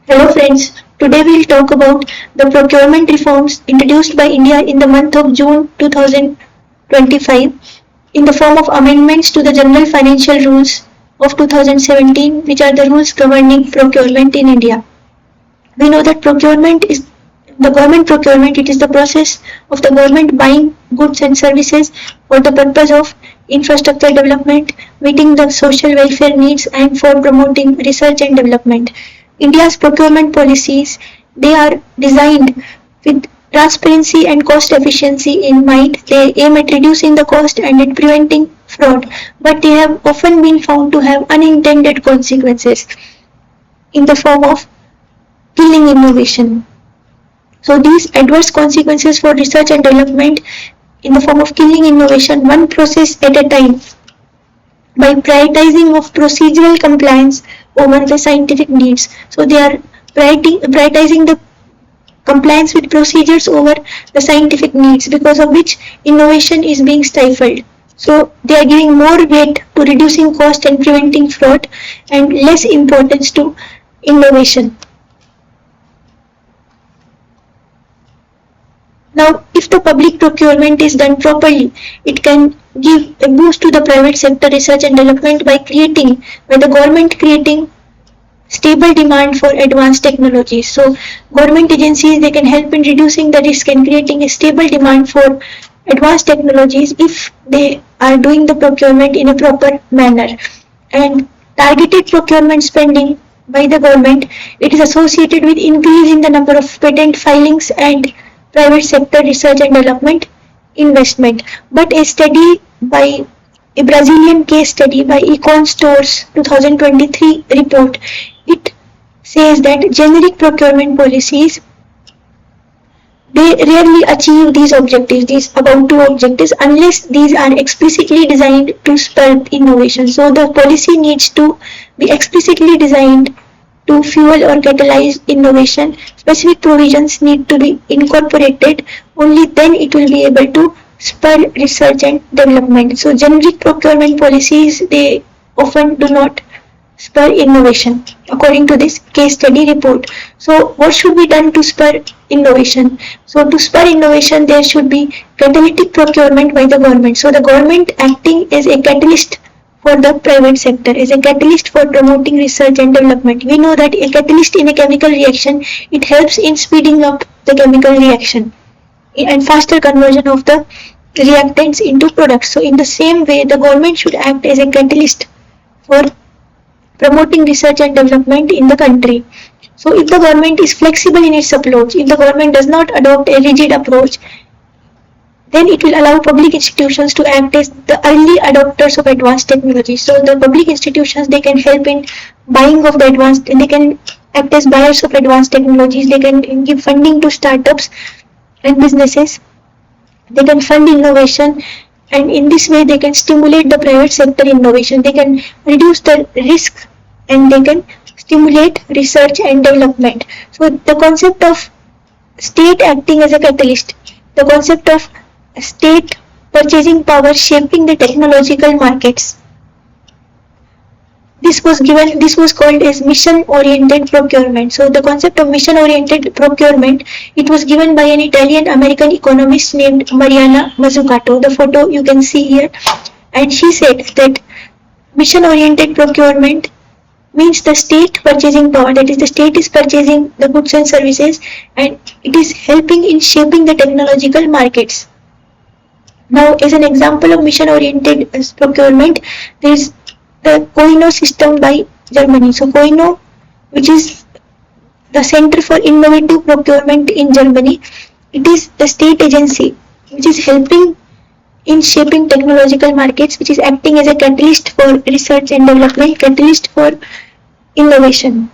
Hello friends, today we'll talk about the procurement reforms introduced by India in the month of June 2025 in the form of amendments to the General Financial Rules of 2017, which are the rules governing procurement in India. We know that procurement is the government procurement. It is the process of the government buying goods and services for the purpose of infrastructure development, meeting the social welfare needs, and for promoting research and development. India's procurement policies, they are designed with transparency and cost efficiency in mind. They aim at reducing the cost and at preventing fraud, but they have often been found to have unintended consequences in the form of killing innovation. So these adverse consequences for research and development in the form of killing innovation one process at a time by prioritizing of procedural compliance over the scientific needs. So they are prioritizing the compliance with procedures over the scientific needs, because of which innovation is being stifled. So they are giving more weight to reducing cost and preventing fraud and less importance to innovation. Now, if the public procurement is done properly, it can give a boost to the private sector research and development by the government creating stable demand for advanced technologies. So, government agencies, they can help in reducing the risk and creating a stable demand for advanced technologies if they are doing the procurement in a proper manner. And targeted procurement spending by the government, it is associated with increase in the number of patent filings and private sector research and development investment. But a Brazilian case study by Econ Stores 2023 report, it says that generic procurement policies, they rarely achieve these about two objectives, unless these are explicitly designed to spur innovation. So the policy needs to be explicitly designed to fuel or catalyze innovation. Specific provisions need to be incorporated, only then it will be able to spur research and development. So generic procurement policies, they often do not spur innovation according to this case study report. So what should be done to spur innovation? So to spur innovation, there should be catalytic procurement by the government. So the government acting as a catalyst for the private sector, is a catalyst for promoting research and development. We know that a catalyst in a chemical reaction, it helps in speeding up the chemical reaction and faster conversion of the reactants into products. So in the same way, the government should act as a catalyst for promoting research and development in the country. So if the government is flexible in its approach, if the government does not adopt a rigid approach, then it will allow public institutions to act as the early adopters of advanced technology. So the public institutions, they can help in buying of the advanced, they can act as buyers of advanced technologies, they can give funding to startups and businesses, they can fund innovation, and in this way they can stimulate the private sector innovation, they can reduce the risk, and they can stimulate research and development. So the concept of state acting as a catalyst, the concept of state purchasing power shaping the technological markets, this was called as mission oriented procurement. So the concept of mission oriented procurement, it was given by an Italian American economist named Mariana Mazzucato. The photo you can see here, and she said that mission oriented procurement means the state purchasing power, that is, the state is purchasing the goods and services, and it is helping in shaping the technological markets. Now, as an example of mission-oriented procurement, there is the COINO system by Germany. So COINO, which is the Center for Innovative Procurement in Germany, it is the state agency which is helping in shaping technological markets, which is acting as a catalyst for research and development, catalyst for innovation.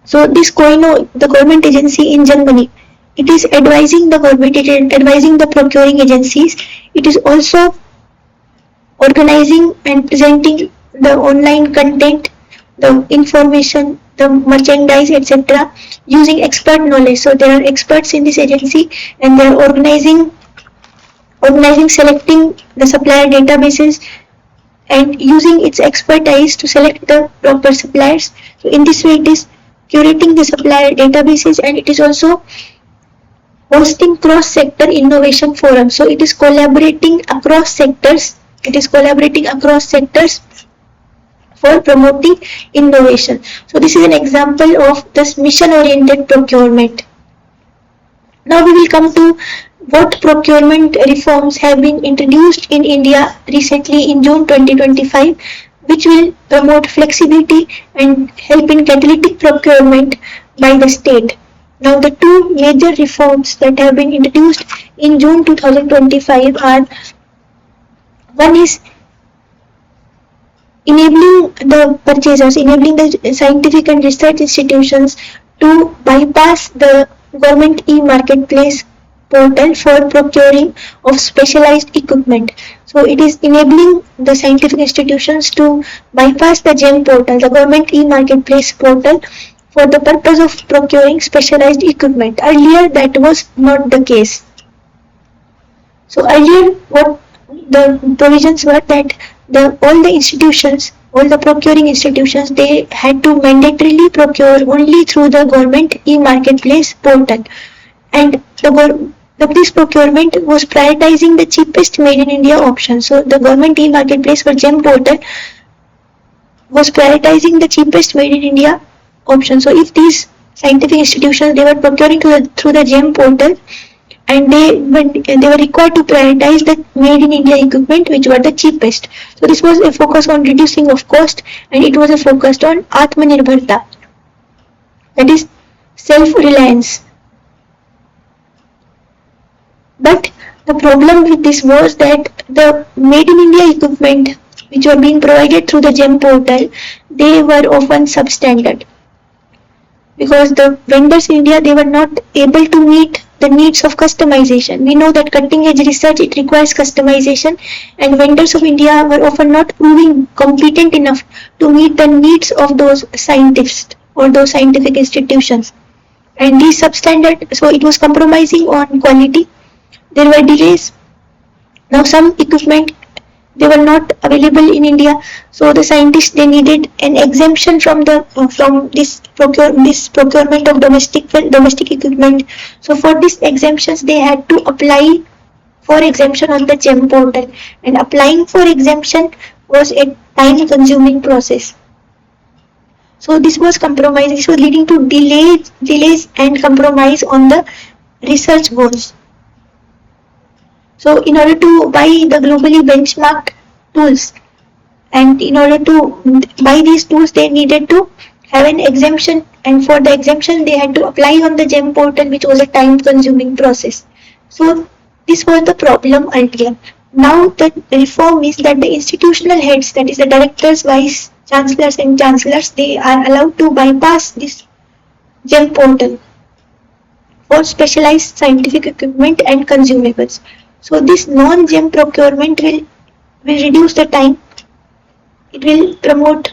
So this COINO, the government agency in Germany, it is advising the government, it is advising the procuring agencies, it is also organizing and presenting the online content, the information, the merchandise, etc. using expert knowledge. So there are experts in this agency, and they are organizing, selecting the supplier databases and using its expertise to select the proper suppliers. So in this way, it is curating the supplier databases, and it is also hosting cross-sector innovation forums. So it is collaborating across sectors. It is collaborating across sectors for promoting innovation. So this is an example of this mission-oriented procurement. Now we will come to what procurement reforms have been introduced in India recently in June 2025, which will promote flexibility and help in catalytic procurement by the state. Now the two major reforms that have been introduced in June 2025 are: one is enabling the scientific and research institutions to bypass the government e-marketplace portal for procuring of specialized equipment. So it is enabling the scientific institutions to bypass the GEM portal, the government e-marketplace portal, for the purpose of procuring specialized equipment. Earlier that was not the case. So earlier what the provisions were that all the procuring institutions, they had to mandatorily procure only through the government e-marketplace portal, and this procurement was prioritizing the cheapest made in India option. So the government e-marketplace for GEM portal was prioritizing the cheapest made in India option. So if these scientific institutions, they were procuring through the GEM portal, and they were required to prioritize the made in India equipment which were the cheapest. So this was a focus on reducing of cost, and it was a focus on Atmanirbharta, that is self-reliance. But the problem with this was that the made in India equipment which were being provided through the GEM portal, they were often substandard, because the vendors in India, they were not able to meet the needs of customization. We know that cutting edge research, it requires customization, and vendors of India were often not proving competent enough to meet the needs of those scientists or those scientific institutions. And these substandard, so it was compromising on quality. There were delays. Now some equipment, they were not available in India, so the scientists, they needed an exemption from this procurement of domestic equipment. So for these exemptions, they had to apply for exemption on the GEM portal, and applying for exemption was a time-consuming process. So this was compromise. This was leading to delays and compromise on the research goals. So in order to buy the globally benchmarked tools, and in order to buy these tools, they needed to have an exemption, and for the exemption they had to apply on the GEM portal, which was a time-consuming process. So this was the problem earlier. Now the reform is that the institutional heads, that is the directors, vice chancellors and chancellors, they are allowed to bypass this GEM portal for specialized scientific equipment and consumables. So this non-GEM procurement will reduce the time. It will promote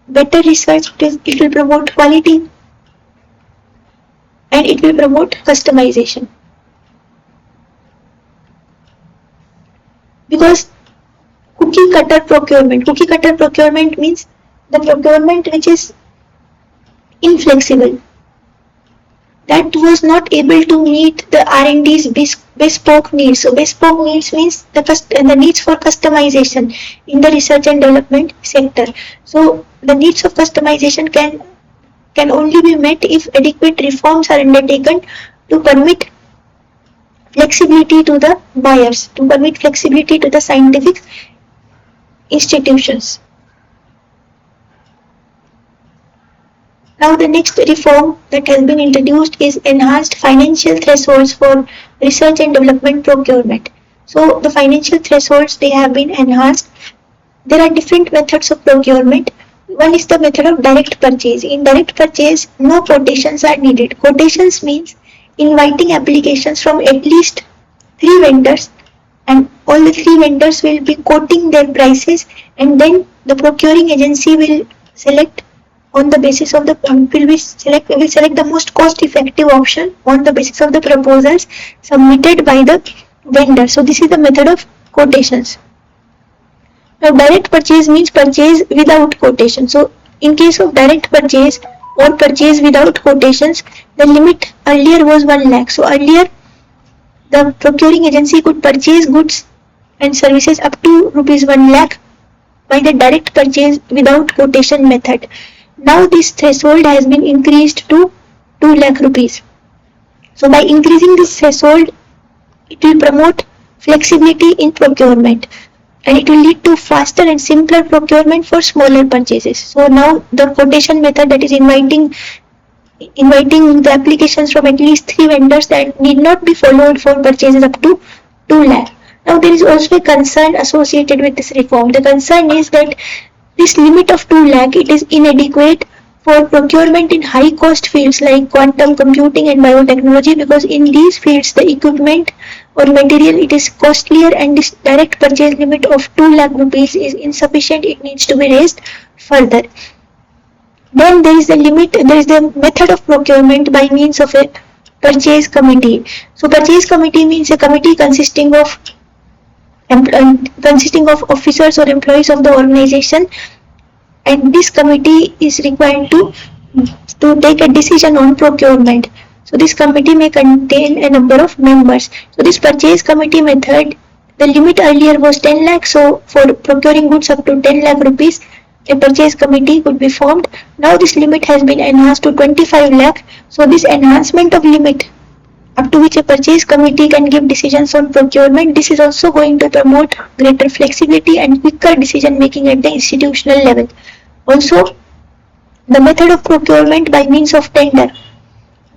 better research. It will promote quality, and it will promote customization. Because cookie cutter procurement means the procurement which is inflexible, that was not able to meet the R&D's bespoke needs. So bespoke needs means the needs for customization in the research and development sector. So the needs of customization can only be met if adequate reforms are undertaken to permit flexibility to the buyers, to permit flexibility to the scientific institutions. Now the next reform that has been introduced is enhanced financial thresholds for research and development procurement. So the financial thresholds, they have been enhanced. There are different methods of procurement. One is the method of direct purchase. In direct purchase, no quotations are needed. Quotations means inviting applications from at least 3 vendors, and all the 3 vendors will be quoting their prices, and then the procuring agency will select on the basis of the will select the most cost-effective option on the basis of the proposals submitted by the vendor. So this is the method of quotations. Now direct purchase means purchase without quotation. So in case of direct purchase, or purchase without quotations, the limit earlier was 1 lakh. So earlier the procuring agency could purchase goods and services up to rupees 1 lakh by the direct purchase without quotation method. Now this threshold has been increased to 2 lakh rupees. So by increasing this threshold, it will promote flexibility in procurement and it will lead to faster and simpler procurement for smaller purchases. So now the quotation method, that is inviting the applications from at least 3 vendors, that need not be followed for purchases up to 2 lakh. Now there is also a concern associated with this reform. The concern is that this limit of 2 lakh, it is inadequate for procurement in high cost fields like quantum computing and biotechnology, because in these fields the equipment or material, it is costlier and this direct purchase limit of 2 lakh rupees is insufficient. It needs to be raised further. Then there is the method of procurement by means of a purchase committee. So purchase committee means a committee consisting of officers or employees of the organization, and this committee is required to take a decision on procurement. So this committee may contain a number of members. So this purchase committee method, the limit earlier was 10 lakh. So for procuring goods up to 10 lakh rupees, a purchase committee could be formed. Now this limit has been enhanced to 25 lakh. So this enhancement of limit up to which a purchase committee can give decisions on procurement, this is also going to promote greater flexibility and quicker decision making at the institutional level. Also, the method of procurement by means of tender,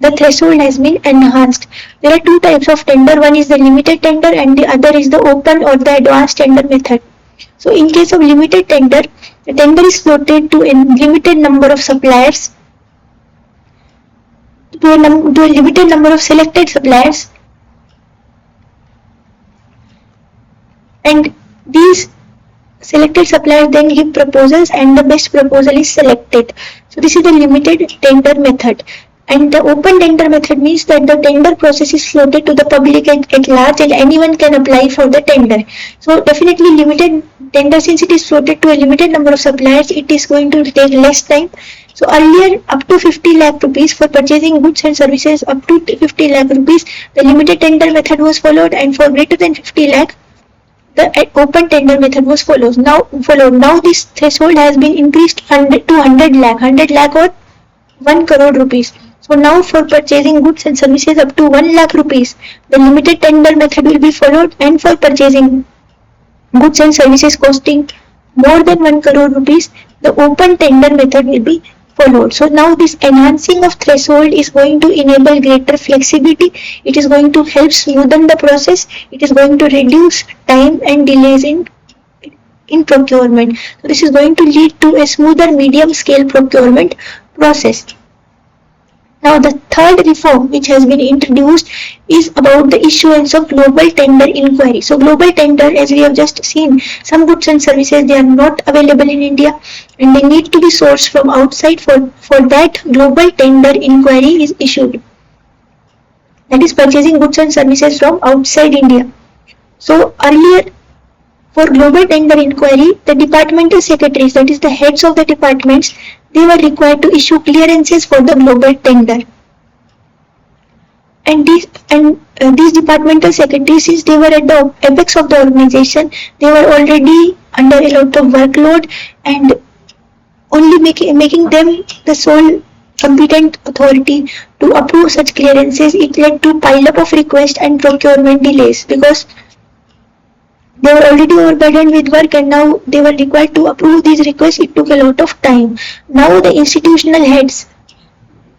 the threshold has been enhanced. There are two types of tender. One is the limited tender and the other is the open or the advanced tender method. So in case of limited tender, the tender is floated to a limited number of suppliers, to a limited number of selected suppliers, and these selected suppliers then give proposals and the best proposal is selected. So this is the limited tender method. And the open tender method means that the tender process is floated to the public at large and anyone can apply for the tender. So definitely limited tender, since it is floated to a limited number of suppliers, it is going to take less time. So earlier up to 50 lakh rupees for purchasing goods and services up to 50 lakh rupees, the limited tender method was followed, and for greater than 50 lakh, the open tender method was followed. Now this threshold has been increased to 100 lakh or 1 crore rupees. So now for purchasing goods and services up to 1 lakh rupees, the limited tender method will be followed, and for purchasing goods and services costing more than 1 crore rupees, the open tender method will be followed. So now this enhancing of threshold is going to enable greater flexibility. It is going to help smoothen the process. It is going to reduce time and delays in procurement. So this is going to lead to a smoother medium scale procurement process. Now the third reform which has been introduced is about the issuance of global tender inquiry. So global tender, as we have just seen, some goods and services, they are not available in India and they need to be sourced from outside. For that, global tender inquiry is issued. That is purchasing goods and services from outside India. So earlier, for global tender inquiry, the departmental secretaries, that is the heads of the departments, they were required to issue clearances for the global tender. And these departmental secretaries, they were at the apex of the organization. They were already under a lot of workload, and only making them the sole competent authority to approve such clearances, it led to pile up of requests and procurement delays, because they were already overburdened with work and now they were required to approve these requests. It took a lot of time. Now the institutional heads,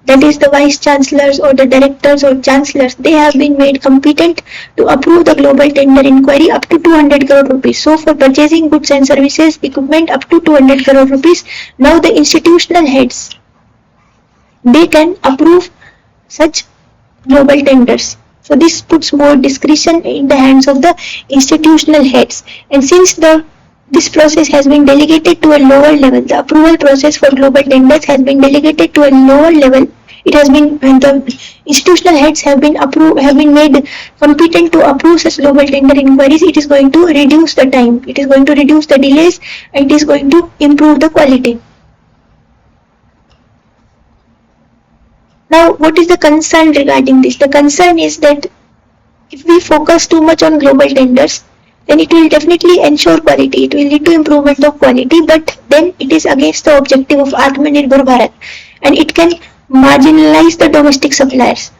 that is the vice chancellors or the directors or chancellors, they have been made competent to approve the global tender inquiry up to 200 crore rupees. So for purchasing goods and services, equipment up to 200 crore rupees, now the institutional heads, they can approve such global tenders. So this puts more discretion in the hands of the institutional heads. And since this process has been delegated to a lower level, the approval process for global tenders has been delegated to a lower level. It has been, and the institutional heads have been made competent to approve such global tender inquiries. It is going to reduce the time, it is going to reduce the delays, and it is going to improve the quality. Now, what is the concern regarding this? The concern is that if we focus too much on global tenders, then it will definitely ensure quality. It will lead to improvement of quality, but then it is against the objective of Atmanirbhar Bharat, and it can marginalize the domestic suppliers.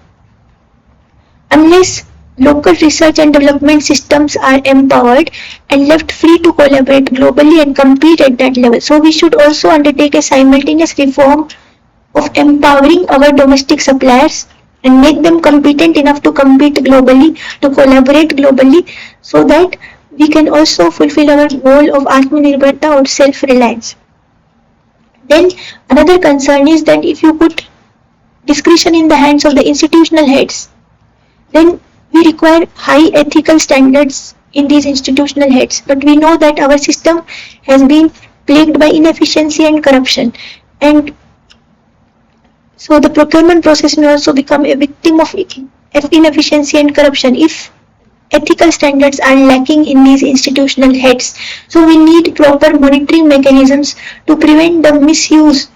Unless local research and development systems are empowered and left free to collaborate globally and compete at that level. So we should also undertake a simultaneous reform of empowering our domestic suppliers and make them competent enough to compete globally, to collaborate globally, so that we can also fulfill our goal of Atmanirbharta or self-reliance. Then another concern is that if you put discretion in the hands of the institutional heads, then we require high ethical standards in these institutional heads. But we know that our system has been plagued by inefficiency and corruption, and so the procurement process may also become a victim of inefficiency and corruption if ethical standards are lacking in these institutional heads. So we need proper monitoring mechanisms to prevent the misuse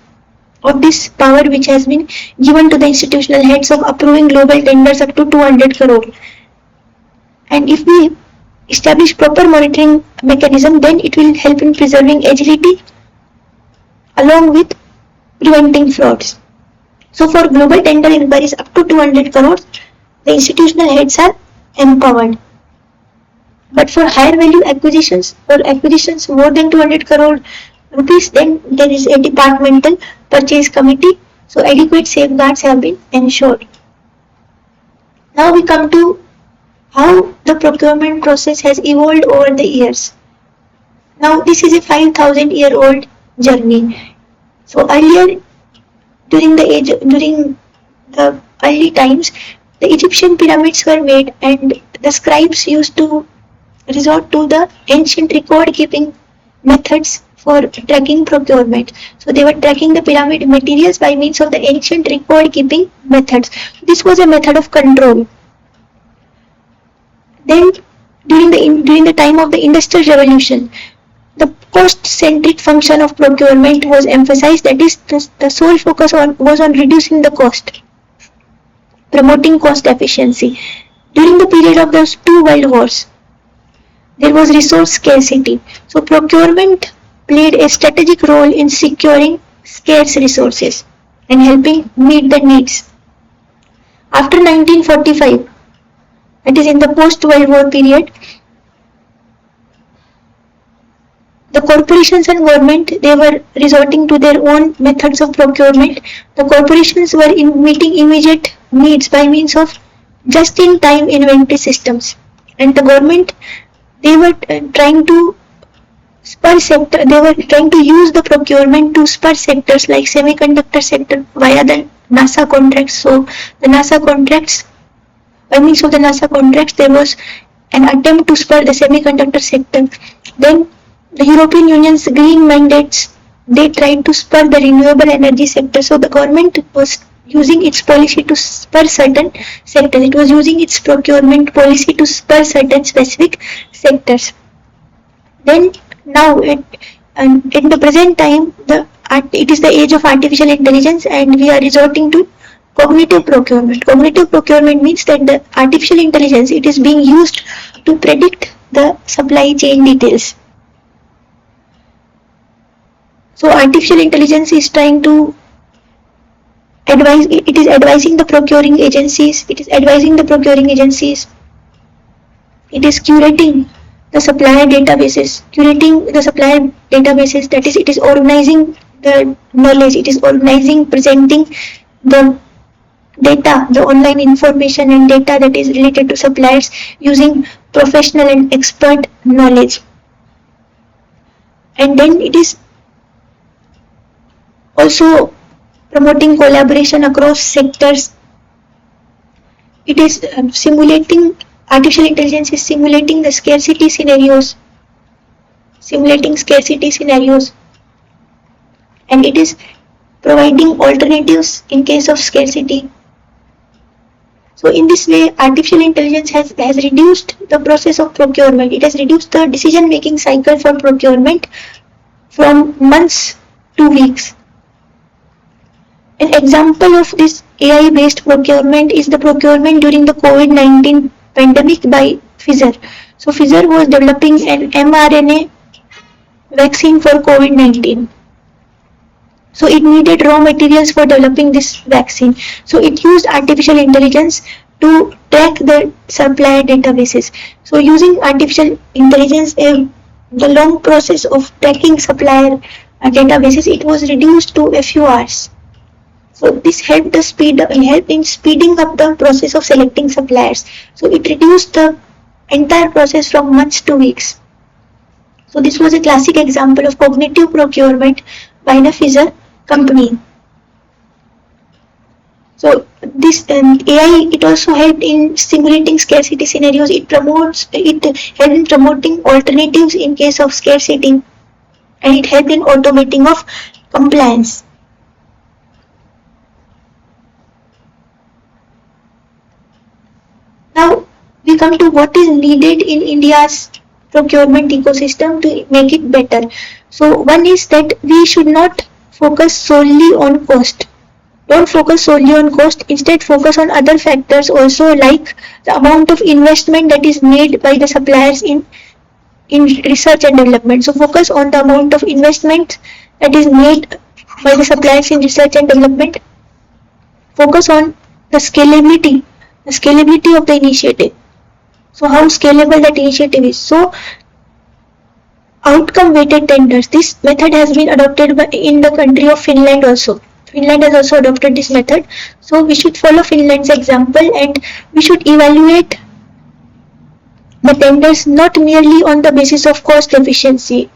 of this power which has been given to the institutional heads of approving global tenders up to 200 crore. And if we establish proper monitoring mechanism, then it will help in preserving agility along with preventing frauds. So for global tender inquiries up to 200 crores, the institutional heads are empowered. But for higher value acquisitions or acquisitions more than 200 crore rupees, then there is a departmental purchase committee. So adequate safeguards have been ensured. Now we come to how the procurement process has evolved over the years. Now this is a 5,000-year-old journey. So earlier, during the early times, the Egyptian pyramids were made, and the scribes used to resort to the ancient record-keeping methods for tracking procurement. So they were tracking the pyramid materials by means of the ancient record-keeping methods. This was a method of control. Then, during the time of the Industrial Revolution, the cost-centric function of procurement was emphasized. That is, the sole focus was on reducing the cost, promoting cost efficiency. During the period of those two world wars, there was resource scarcity. So procurement played a strategic role in securing scarce resources and helping meet the needs. After 1945, that is in the post-World War period, the corporations and government, they were resorting to their own methods of procurement. The corporations were meeting immediate needs by means of just-in-time inventory systems, and the government, they were trying to use the procurement to spur sectors like semiconductor sector via the NASA contracts. So the NASA contracts, by means of the NASA contracts, there was an attempt to spur the semiconductor sector. Then the European Union's green mandates, they tried to spur the renewable energy sector. So the government was using its policy to spur certain sectors. It was using its procurement policy to spur certain specific sectors. Then now in the present time, it is the age of artificial intelligence, and we are resorting to cognitive procurement. Cognitive procurement means that the artificial intelligence, it is being used to predict the supply chain details. So artificial intelligence is trying to advise, it is advising the procuring agencies, it is curating the supplier databases, that is, it is organizing the knowledge, it is organizing, presenting the data, the online information and data that is related to suppliers using professional and expert knowledge. And then it is also promoting collaboration across sectors. It is artificial intelligence is simulating scarcity scenarios, and it is providing alternatives in case of scarcity. So in this way, artificial intelligence has reduced the process of procurement. It has reduced the decision-making cycle for procurement from months to weeks. An example of this AI-based procurement is the procurement during the COVID-19 pandemic by Pfizer. So Pfizer was developing an mRNA vaccine for COVID-19. So it needed raw materials for developing this vaccine. So it used artificial intelligence to track the supplier databases. So using artificial intelligence, the long process of tracking supplier databases, it was reduced to a few hours. So this helped in speeding up the process of selecting suppliers. So it reduced the entire process from months to weeks. So this was a classic example of cognitive procurement by the Pfizer company. So this AI, it also helped in simulating scarcity scenarios. It helped in promoting alternatives in case of scarcity, and it helped in automating of compliance. Now we come to what is needed in India's procurement ecosystem to make it better. So one is that we should not focus solely on cost. Don't focus solely on cost, instead focus on other factors also, like the amount of investment that is made by the suppliers in research and development. So focus on the amount of investment that is made by the suppliers in research and development. Focus on the scalability of the initiative. So how scalable that initiative is. So outcome weighted tenders. This method has been adopted in the country of Finland also. Finland has also adopted this method. So we should follow Finland's example, and we should evaluate the tenders not merely on the basis of cost efficiency,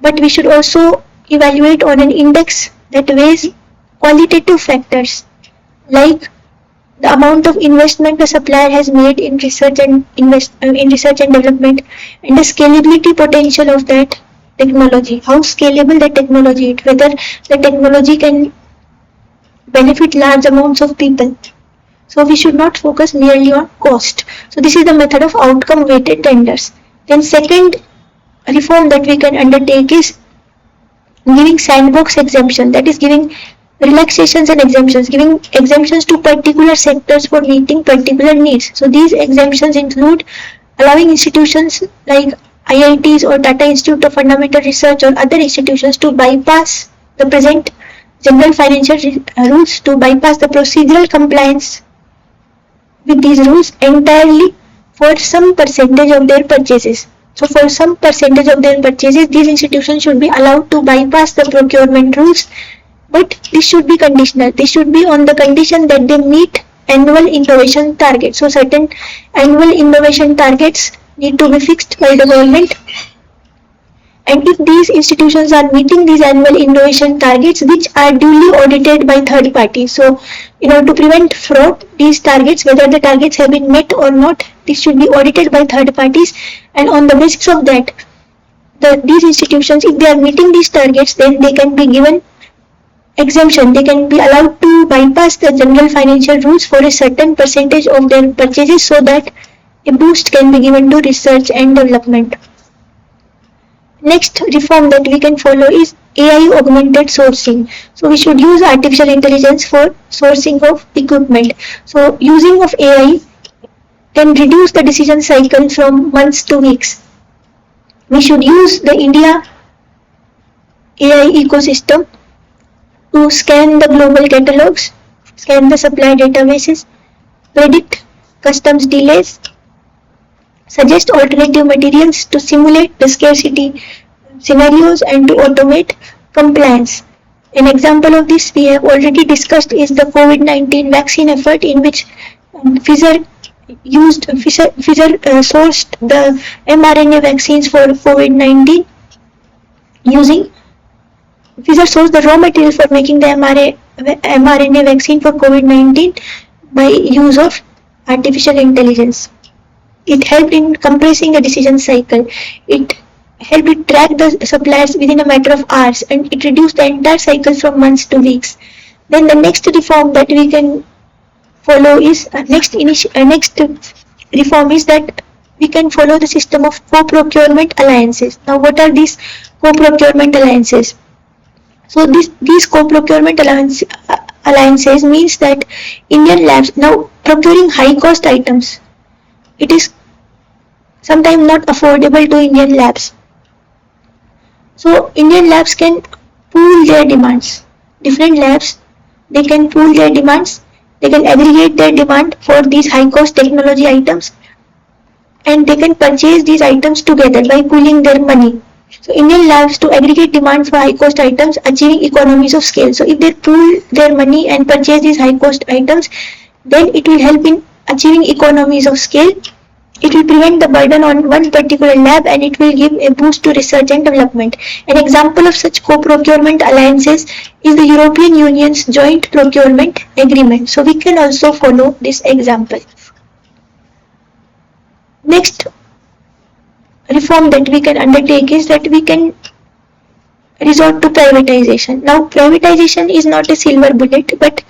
but we should also evaluate on an index that weighs qualitative factors like the amount of investment the supplier has made in research and development, and the scalability potential of that technology. How scalable the technology is, whether the technology can benefit large amounts of people. So we should not focus merely on cost. So this is the method of outcome weighted tenders. Then second reform that we can undertake is giving sandbox exemption, that is giving relaxations and exemptions, giving exemptions to particular sectors for meeting particular needs. So these exemptions include allowing institutions like IITs or Tata Institute of Fundamental Research or other institutions to bypass the present general financial rules, to bypass the procedural compliance with these rules entirely for some percentage of their purchases. So for some percentage of their purchases, these institutions should be allowed to bypass the procurement rules, but this should be conditional. This should be on the condition that they meet annual innovation targets. So certain annual innovation targets need to be fixed by the government, and if these institutions are meeting these annual innovation targets, which are duly audited by third parties. So in order to prevent fraud, these targets, whether the targets have been met or not, this should be audited by third parties, and on the basis of that, these institutions, if they are meeting these targets, then they can be given exemption. They can be allowed to bypass the general financial rules for a certain percentage of their purchases, so that a boost can be given to research and development. Next reform that we can follow is AI augmented sourcing. So we should use artificial intelligence for sourcing of equipment. So using of AI can reduce the decision cycle from months to weeks. We should use the India AI ecosystem to scan the global catalogs, scan the supply databases, predict customs delays, suggest alternative materials to simulate the scarcity scenarios, and to automate compliance. An example of this we have already discussed is the COVID-19 vaccine effort, in which Pfizer sourced the mRNA vaccines for COVID-19 using Pfizer sourced the raw material for making the mRNA vaccine for COVID-19 by use of artificial intelligence. It helped in compressing the decision cycle. It helped it track the suppliers within a matter of hours, and it reduced the entire cycle from months to weeks. Then the next reform that we can follow is next reform is that we can follow the system of co-procurement alliances. Now, what are these co-procurement alliances? So these co-procurement alliances means that Indian labs now procuring high cost items. It is sometimes not affordable to Indian labs. So Indian labs can pool their demands. Different labs, they can pool their demands. They can aggregate their demand for these high cost technology items, and they can purchase these items together by pooling their money. So Indian labs to aggregate demand for high cost items, achieving economies of scale. So if they pool their money and purchase these high cost items, then it will help in achieving economies of scale. It will prevent the burden on one particular lab, and it will give a boost to research and development. An example of such co-procurement alliances is the European Union's Joint Procurement Agreement. So we can also follow this example. Next reform that we can undertake is that we can resort to privatization. Now privatization is not a silver bullet, but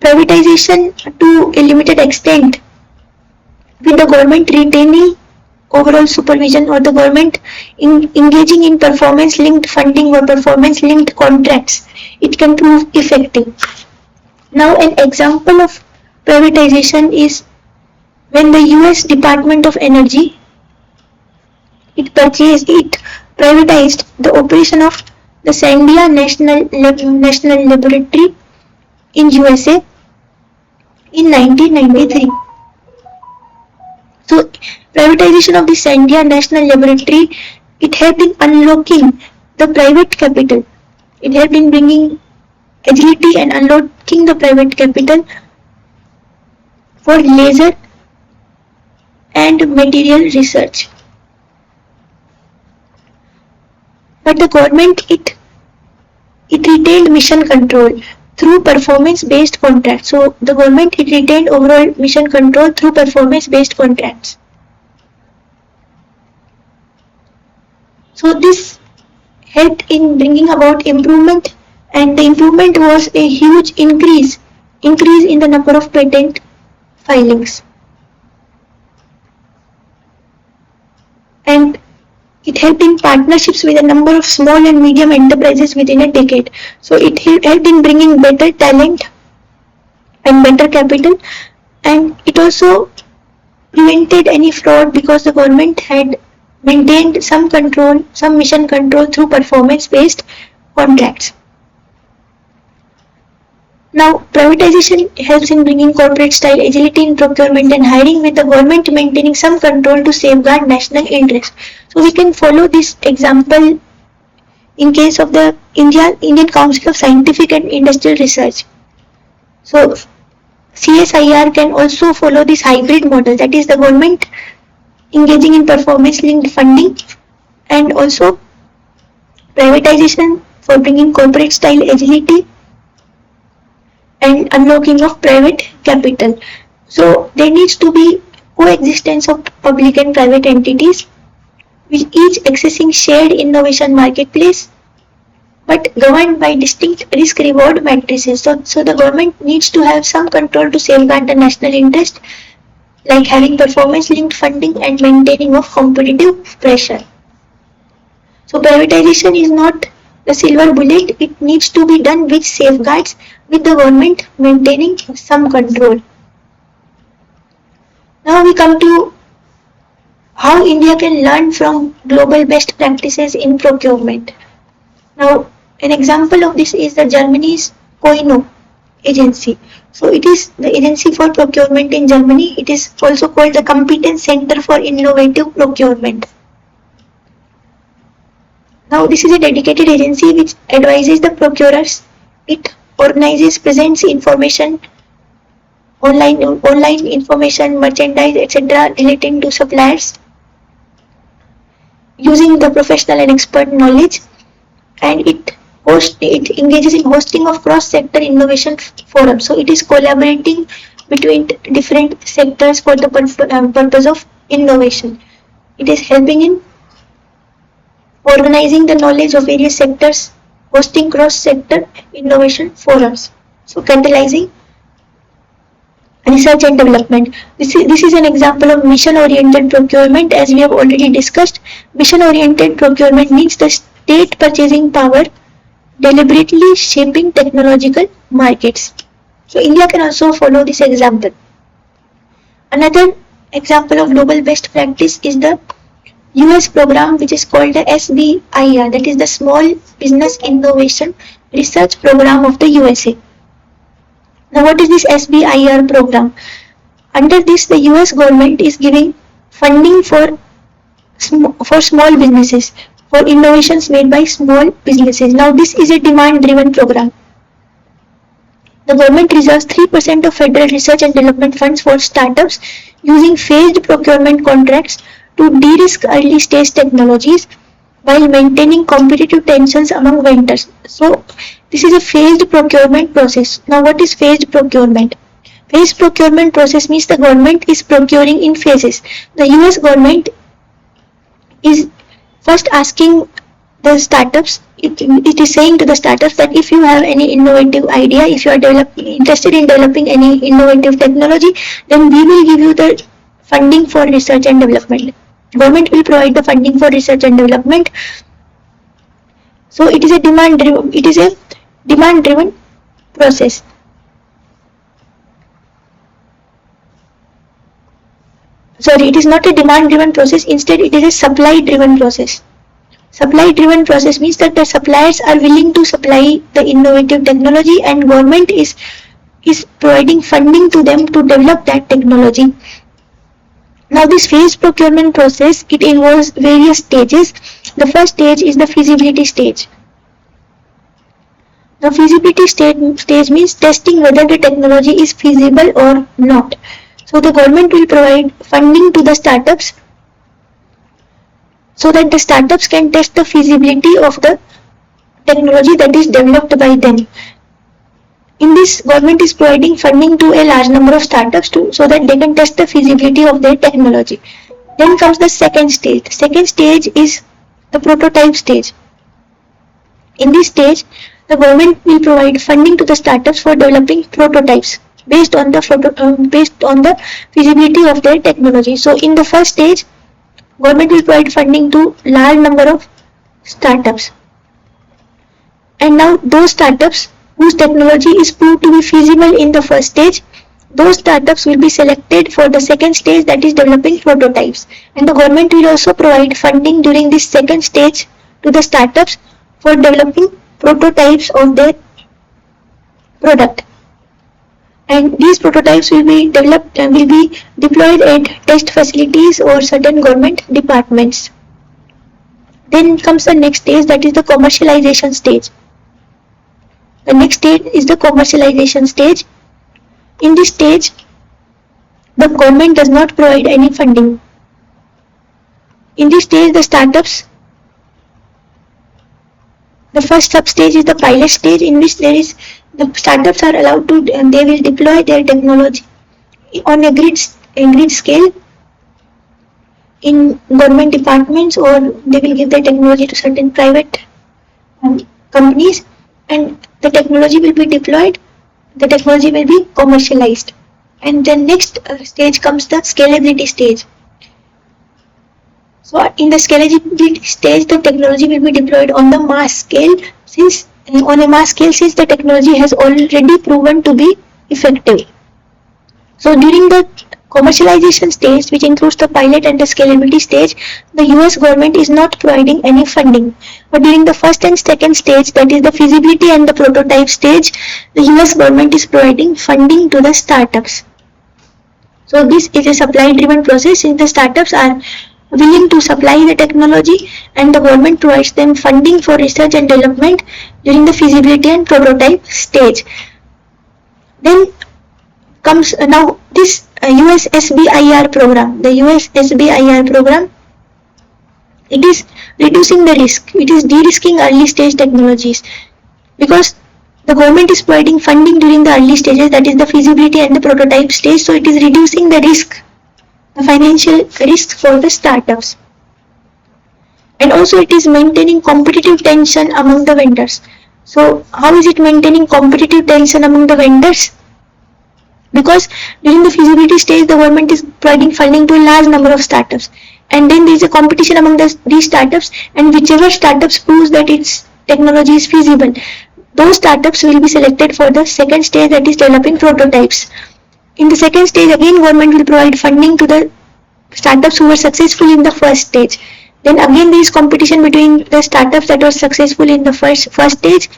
privatization to a limited extent, with the government retaining overall supervision or the government engaging in performance linked funding or performance linked contracts, it can prove effective. Now an example of privatization is when the US Department of Energy it privatized the operation of the Sandia National Laboratory in USA in 1993. So privatization of the Sandia National Laboratory, it helped in unlocking the private capital. It helped in bringing agility and unlocking the private capital for laser and material research. But the government it retained mission control through performance-based contracts. So the government it retained overall mission control through performance-based contracts. So this helped in bringing about improvement, and the improvement was a huge increase in the number of patent filings. And it helped in partnerships with a number of small and medium enterprises within a decade. So it helped in bringing better talent and better capital, and it also prevented any fraud because the government had maintained some control, some mission control through performance-based contracts. Now, privatization helps in bringing corporate-style agility in procurement and hiring, with the government maintaining some control to safeguard national interest. So we can follow this example in case of the Indian Council of Scientific and Industrial Research. So CSIR can also follow this hybrid model, that is the government engaging in performance-linked funding and also privatization for bringing corporate-style agility and unlocking of private capital. So there needs to be coexistence of public and private entities, with each accessing shared innovation marketplace, but governed by distinct risk-reward matrices. So the government needs to have some control to safeguard the national interest, like having performance-linked funding and maintaining of competitive pressure. So privatization is not the silver bullet, it needs to be done with safeguards, with the government maintaining some control. Now we come to how India can learn from global best practices in procurement. Now an example of this is the Germany's COINO agency. So it is the agency for procurement in Germany. It is also called the Competence Center for Innovative Procurement. Now this is a dedicated agency which advises the procurers. It organizes, presents information, online information, merchandise, etc. relating to suppliers using the professional and expert knowledge, and it engages in hosting of cross-sector innovation forums. So it is collaborating between different sectors for the purpose of innovation. It is helping in organizing the knowledge of various sectors, hosting cross-sector innovation forums. So catalyzing research and development. This is an example of mission-oriented procurement, as we have already discussed. Mission-oriented procurement means the state purchasing power, deliberately shaping technological markets. So India can also follow this example. Another example of global best practice is the US program which is called the SBIR, that is the Small Business Innovation Research Program of the USA. Now what is this SBIR program? Under this, the US government is giving funding for small businesses, for innovations made by small businesses. Now this is a demand driven program. The government reserves 3% of federal research and development funds for startups using phased procurement contracts to de-risk early stage technologies while maintaining competitive tensions among vendors. So this is a phased procurement process. Now what is phased procurement? Phased procurement process means the government is procuring in phases. The US government is first asking the startups, it is saying to the startups that if you have any innovative idea, if you are interested in developing any innovative technology, then we will give you the funding for research and development. Government will provide the funding for research and development. So it is a demand driven process. Sorry, it is not a demand driven process, instead it is a supply driven process. Supply driven process means that the suppliers are willing to supply the innovative technology and government is providing funding to them to develop that technology. Now this phased procurement process, it involves various stages. The first stage is the feasibility stage. The feasibility stage means testing whether the technology is feasible or not. So the government will provide funding to the startups so that the startups can test the feasibility of the technology that is developed by them. In this, government is providing funding to a large number of startups so that they can test the feasibility of their technology. Then comes the second stage. The second stage is the prototype stage. In this stage, the government will provide funding to the startups for developing prototypes based on the feasibility of their technology. So in the first stage, government will provide funding to large number of startups. And now those startups whose technology is proved to be feasible in the first stage, those startups will be selected for the second stage, that is developing prototypes. And the government will also provide funding during this second stage to the startups for developing prototypes of their product. And these prototypes will be developed and will be deployed at test facilities or certain government departments. Then comes the next stage, that is the commercialization stage. The next stage is the commercialization stage. In this stage, the government does not provide any funding. In this stage, the first sub-stage is the pilot stage, in which the startups are allowed to, and they will deploy their technology on a grid scale in government departments, or they will give their technology to certain private companies, and the technology will be deployed, the technology will be commercialized. And then next stage comes the scalability stage. So in the scalability stage, the technology will be deployed on the mass scale, since the technology has already proven to be effective. So during the commercialization stage, which includes the pilot and the scalability stage, the US government is not providing any funding. But during the first and second stage, that is the feasibility and the prototype stage, the US government is providing funding to the startups. So this is a supply driven process, since the startups are willing to supply the technology and the government provides them funding for research and development during the feasibility and prototype stage. Then comes now this US SBIR program. The US SBIR program, it is reducing the risk. It is de-risking early stage technologies, because the government is providing funding during the early stages, that is the feasibility and the prototype stage. So it is reducing the risk, the financial risk for the startups. And also it is maintaining competitive tension among the vendors. So how is it maintaining competitive tension among the vendors? Because during the feasibility stage, the government is providing funding to a large number of startups. and then there is a competition among these startups, and whichever startups proves that its technology is feasible, those startups will be selected for the second stage, that is developing prototypes. In the second stage, again government will provide funding to the startups who were successful in the first stage. Then again there is competition between the startups that were successful in the first stage,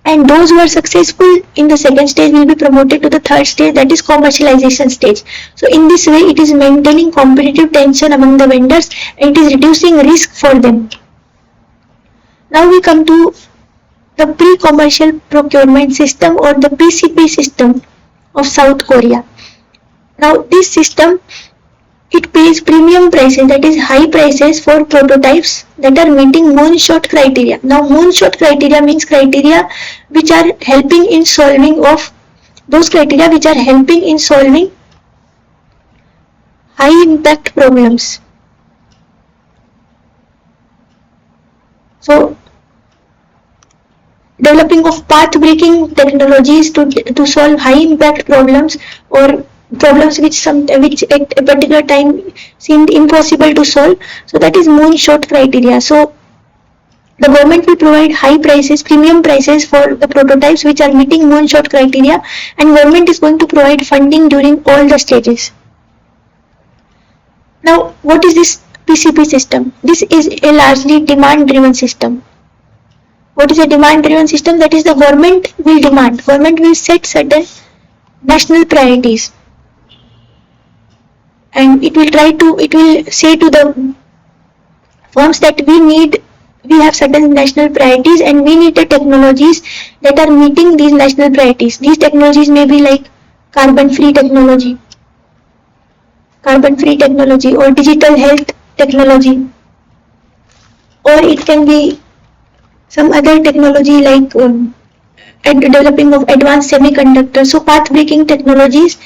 and those who are successful in the second stage will be promoted to the third stage, that is commercialization stage. So in this way it is maintaining competitive tension among the vendors and it is reducing risk for them. Now we come to the pre-commercial procurement system, or the PCP system of South Korea. Now this system, it pays premium prices, that is high prices, for prototypes that are meeting moonshot criteria. Now moonshot criteria means criteria which are helping in solving of those criteria which are helping in solving high impact problems. So developing of path breaking technologies to solve high impact problems, or problems which at a particular time seemed impossible to solve. So that is moonshot criteria. So the government will provide high prices, premium prices for the prototypes which are meeting moonshot criteria, and government is going to provide funding during all the stages. Now what is this PCP system? This is a largely demand driven system. What is a demand driven system? That is, the government will set certain national priorities, and it will say to the firms that we have certain national priorities and we need the technologies that are meeting these national priorities. These technologies may be like carbon free technology or digital health technology, or it can be some other technology like developing of advanced semiconductors. So path breaking technologies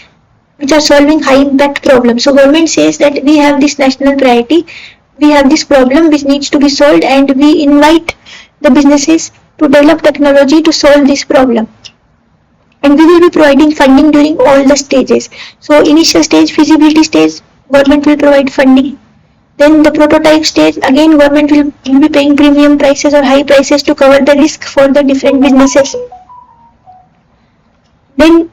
which are solving high impact problems. So government says that we have this national priority, we have this problem which needs to be solved, and we invite the businesses to develop technology to solve this problem. And we will be providing funding during all the stages. So initial stage, feasibility stage, government will provide funding. Then the prototype stage, again government will be paying premium prices or high prices to cover the risk for the different businesses. Then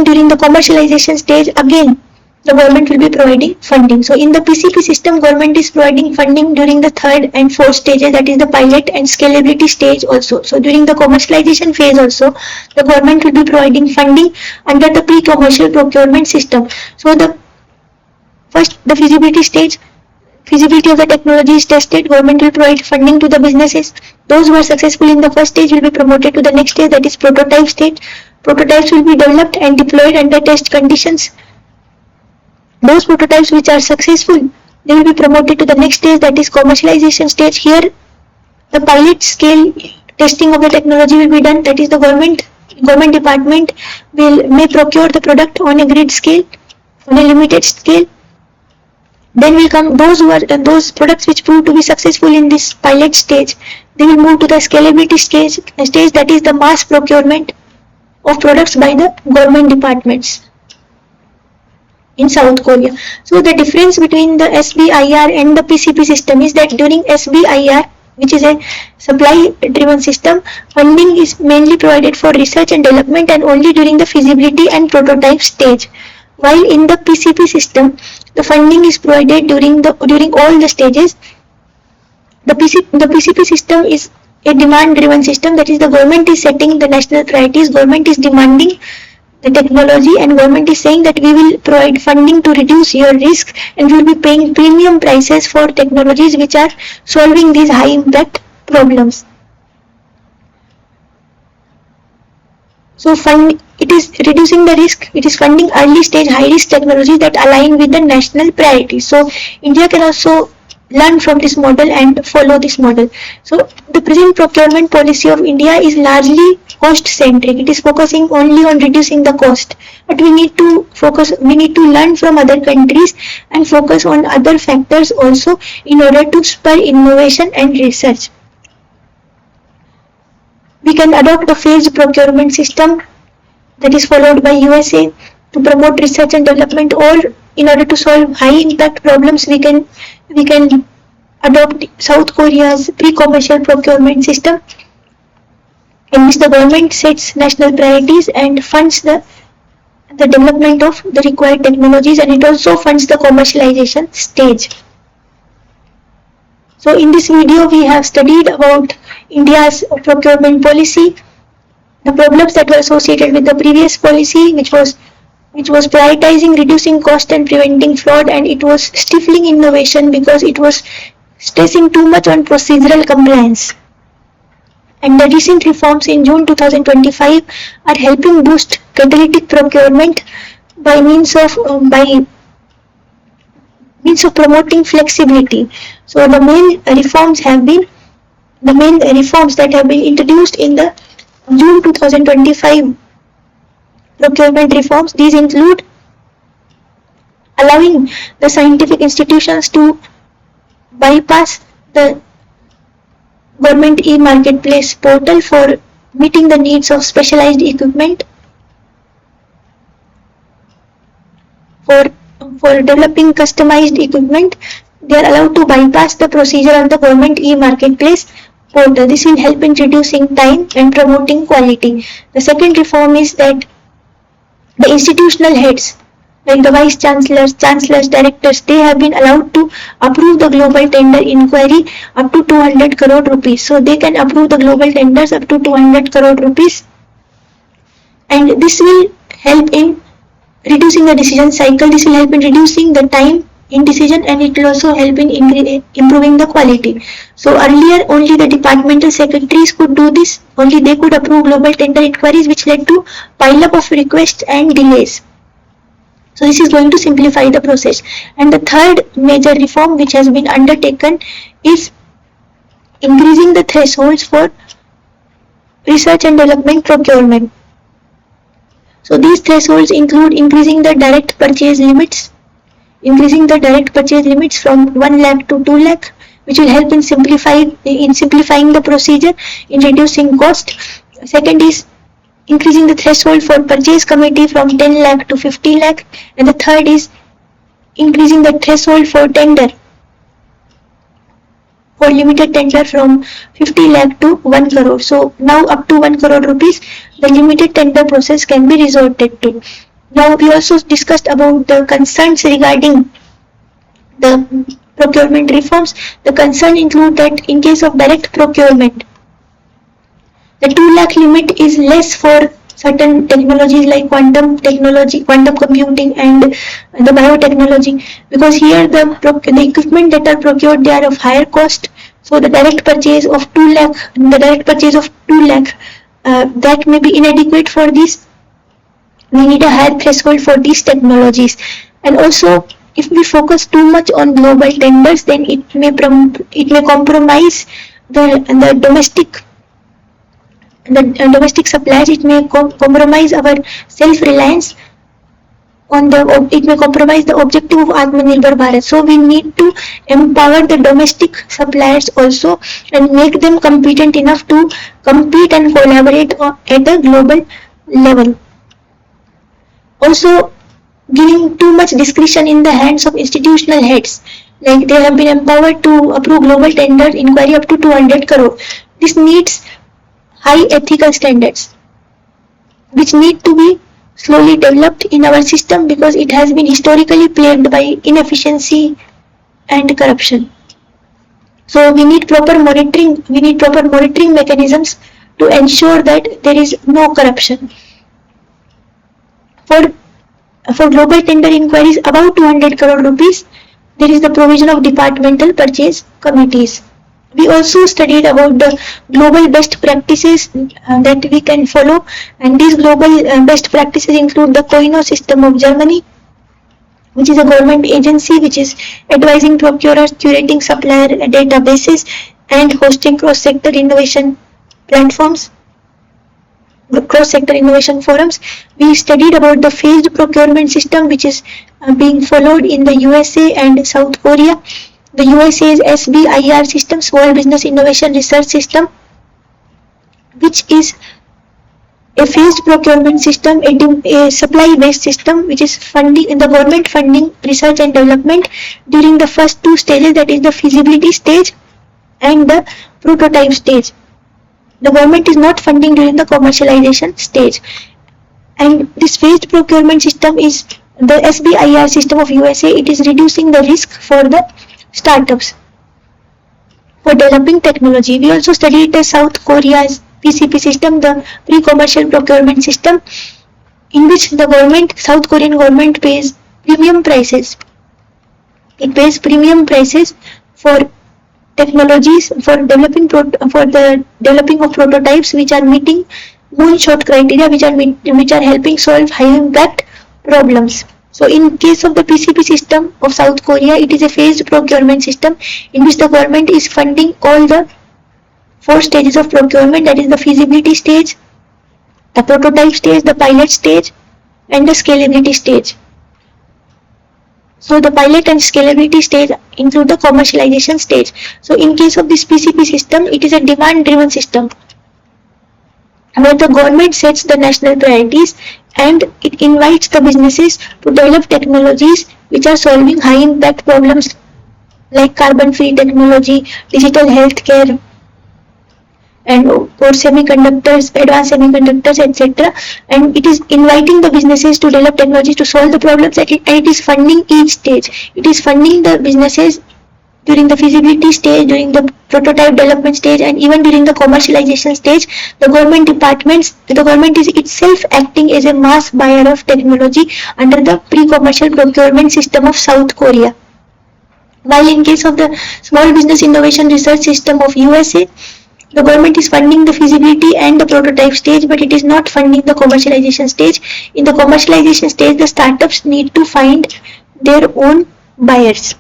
during the commercialization stage, again the government will be providing funding. So in the PCP system, government is providing funding during the third and fourth stages, that is the pilot and scalability stage also. So during the commercialization phase also, the government will be providing funding under the pre-commercial procurement system. So the feasibility stage, feasibility of the technology is tested, government will provide funding to the businesses. Those who are successful in the first stage will be promoted to the next stage, that is prototype stage. Prototypes will be developed and deployed under test conditions. Those prototypes which are successful, they will be promoted to the next stage, that is commercialization stage. Here the pilot scale testing of the technology will be done, that is the government department may procure the product on a grid scale, on a limited scale. Then will come those products which prove to be successful in this pilot stage. They will move to the scalability stage, that is the mass procurement of products by the government departments in South Korea. So the difference between the SBIR and the PCP system is that during SBIR, which is a supply driven system, funding is mainly provided for research and development and only during the feasibility and prototype stage. While in the PCP system, the funding is provided during all the stages. The PCP system is a demand driven system, that is the government is setting the national priorities, government is demanding the technology, and government is saying that we will provide funding to reduce your risk and we will be paying premium prices for technologies which are solving these high impact problems. So it is reducing the risk, it is funding early stage high risk technologies that align with the national priorities. So India can also learn from this model and follow this model. So the present procurement policy of India is largely cost centric. It is focusing only on reducing the cost, but we need to learn from other countries and focus on other factors also in order to spur innovation and research. We can adopt the phased procurement system that is followed by USA to promote research and development, or in order to solve high impact problems, we can adopt South Korea's pre-commercial procurement system, in which the government sets national priorities and funds the development of the required technologies, and it also funds the commercialization stage. So in this video we have studied about India's procurement policy, the problems that were associated with the previous policy, which was prioritizing reducing cost and preventing fraud, and it was stifling innovation because it was stressing too much on procedural compliance. And the recent reforms in June 2025 are helping boost catalytic procurement by means of promoting flexibility. So the main reforms that have been introduced in the June 2025 procurement reforms, these include allowing the scientific institutions to bypass the government e-marketplace portal for meeting the needs of specialized equipment, for developing customized equipment. They are allowed to bypass the procedure of the government e-marketplace portal. This will help in reducing time and promoting quality. The second reform is that the institutional heads, like the vice chancellors, directors, they have been allowed to approve the global tender inquiry up to 200 crore rupees. So they can approve the global tenders up to 200 crore rupees, and this will help in reducing the decision cycle. This will help in reducing the time in decision, and it will also help in improving the quality. So earlier only the departmental secretaries could do this, only they could approve global tender inquiries, which led to pile up of requests and delays. So this is going to simplify the process. And the third major reform which has been undertaken is increasing the thresholds for research and development procurement. So these thresholds include increasing the direct purchase limits from 1 lakh to 2 lakh, which will help in simplifying the procedure, in reducing cost. Second is increasing the threshold for purchase committee from 10 lakh to 50 lakh, and the third is increasing the threshold for limited tender from 50 lakh to 1 crore. So now up to 1 crore rupees, the limited tender process can be resorted to. Now we also discussed about the concerns regarding the procurement reforms. The concern include that in case of direct procurement, the 2 lakh limit is less for certain technologies like quantum technology, quantum computing, and the biotechnology, because here the equipment that are procured, they are of higher cost. So the direct purchase of 2 lakh, that may be inadequate for this. We need a higher threshold for these technologies. And also, if we focus too much on global tenders, then it may compromise the domestic supplies. It may compromise our self-reliance it may compromise the objective of Atmanirbhar Bharat. So we need to empower the domestic suppliers also and make them competent enough to compete and collaborate at a global level. Also, giving too much discretion in the hands of institutional heads, like they have been empowered to approve global tender inquiry up to 200 crore. This needs high ethical standards, which need to be slowly developed in our system, because it has been historically plagued by inefficiency and corruption. So we need proper monitoring mechanisms to ensure that there is no corruption. For global tender inquiries above 200 crore rupees, there is the provision of departmental purchase committees. We also studied about the global best practices that we can follow, and these global best practices include the COINO system of Germany, which is a government agency which is advising procurers, curating supplier databases, and hosting cross-sector innovation platforms, cross-sector innovation forums. We studied about the phased procurement system which is being followed in the USA and South Korea. The USA's SBIR system, Small Business Innovation Research System, which is A phased procurement system, a supply-based system which is funding the government funding research and development during the first two stages, that is the feasibility stage and the prototype stage. The government is not funding during the commercialization stage. And this phased procurement system is the SBIR system of USA. It is reducing the risk for the startups for developing technology. We also studied the South Korea's PCP system, the pre-commercial procurement system, in which the South Korean government pays premium prices. It pays premium prices for technologies for the developing of prototypes which are meeting moonshot criteria, which are helping solve high impact problems. So in case of the PCP system of South Korea, it is a phased procurement system in which the government is funding all the 4 stages of procurement, that is the feasibility stage, the prototype stage, the pilot stage, and the scalability stage. So the pilot and scalability stage include the commercialization stage. So in case of this PCP system, it is a demand-driven system where the government sets the national priorities and it invites the businesses to develop technologies which are solving high impact problems like carbon-free technology, digital healthcare, and for semiconductors, advanced semiconductors, etc. And it is inviting the businesses to develop technology to solve the problems, and it is funding each stage. It is funding the businesses during the feasibility stage, during the prototype development stage, and even during the commercialization stage. The government is itself acting as a mass buyer of technology under the pre-commercial procurement system of South Korea. While in case of the Small Business Innovation Research System of USA, the government is funding the feasibility and the prototype stage, but it is not funding the commercialization stage. In the commercialization stage, the startups need to find their own buyers.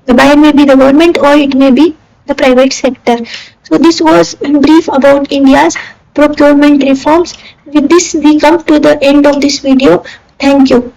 The buyer may be the government or it may be the private sector. So this was in brief about India's procurement reforms. With this, we come to the end of this video. Thank you.